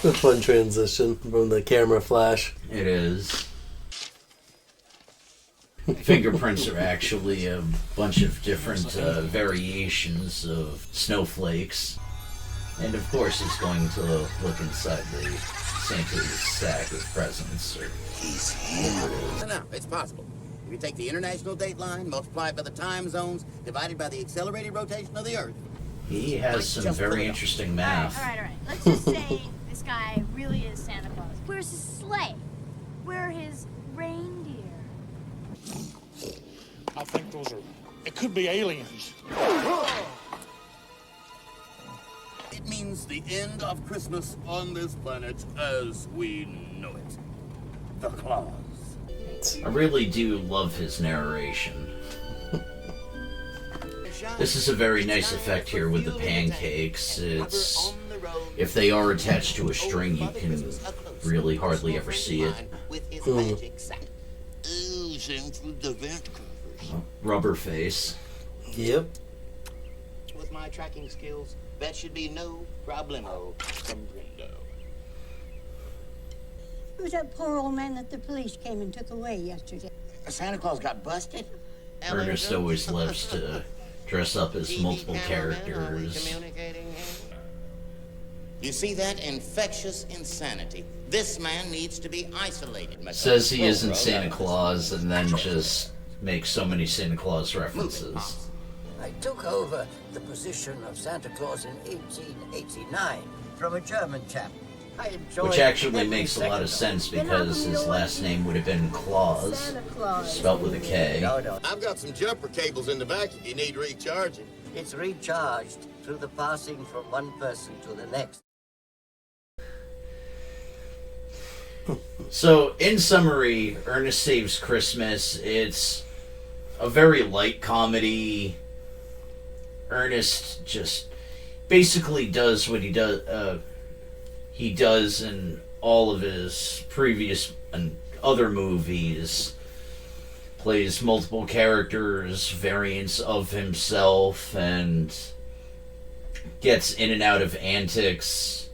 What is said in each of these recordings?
A fun transition from the camera flash. It is. Fingerprints are actually a bunch of different variations of snowflakes. And of course he's going to look inside the Santa's sack of presents. He's here. No, it's possible. If you take the international date line, multiply it by the time zones, divided by the accelerated rotation of the Earth. He has some very interesting math. All right. Let's just say this guy really is Santa Claus. Where's his sleigh? Where are his reindeer? I think it could be aliens. It means the end of Christmas on this planet as we know it. The Claus. I really do love his narration. This is a very nice effect here with the pancakes. It's, if they are attached to a string, you can really hardly ever see it. Rubber face. Yep. With my tracking skills, that should be no problemo. Comprendo. Who's that poor old man that the police came and took away yesterday? Santa Claus got busted? Ernest always loves to dress up as multiple characters. You see that? Infectious insanity. This man needs to be isolated. Says he isn't Santa Claus and then just makes so many Santa Claus references. I took over the position of Santa Claus in 1889 from a German chap. Which actually makes a lot of sense because his last name would have been Claus, spelled with a K. No. I've got some jumper cables in the back if you need recharging. It's recharged through the passing from one person to the next. So, in summary, Ernest Saves Christmas, it's a very light comedy. Ernest just basically does what he does in all of his previous and other movies. Plays multiple characters, variants of himself, and gets in and out of antics.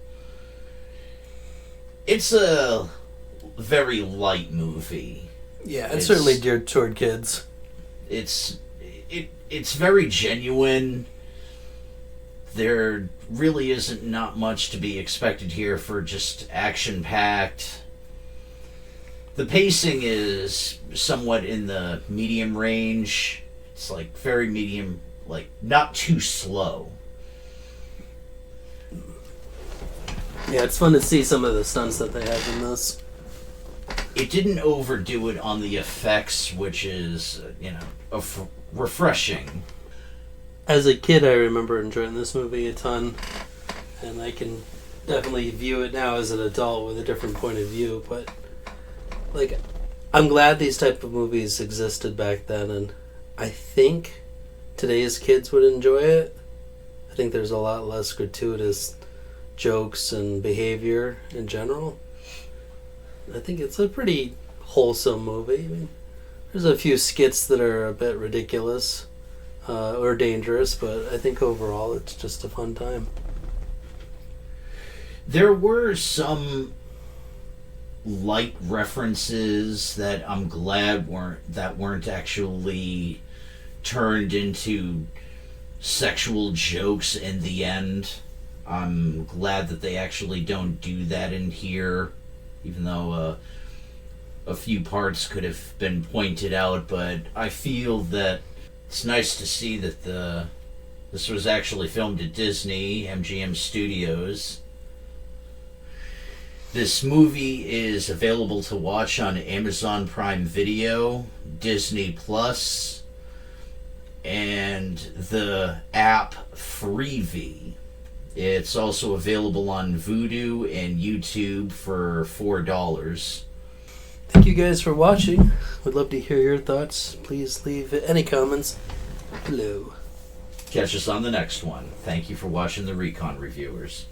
It's a very light movie. Yeah, it's certainly geared toward kids. It's very genuine. There really isn't not much to be expected here for just action-packed. The pacing is somewhat in the medium range. It's like very medium, like not too slow. Yeah, it's fun to see some of the stunts that they have in this. It didn't overdo it on the effects, which is, refreshing. As a kid, I remember enjoying this movie a ton, and I can definitely view it now as an adult with a different point of view, but, I'm glad these type of movies existed back then, and I think today's kids would enjoy it. I think there's a lot less gratuitous jokes and behavior in general. I think it's a pretty wholesome movie. I mean, there's a few skits that are a bit ridiculous or dangerous, but I think overall it's just a fun time. There were some light references that I'm glad weren't actually turned into sexual jokes in the end. I'm glad that they actually don't do that in here, even though a few parts could have been pointed out, but I feel that it's nice to see that this was actually filmed at Disney, MGM Studios. This movie is available to watch on Amazon Prime Video, Disney Plus, and the app Freevee. It's also available on Vudu and YouTube for $4. Thank you guys for watching. Would love to hear your thoughts. Please leave any comments below. Catch us on the next one. Thank you for watching the Recon Reviewers.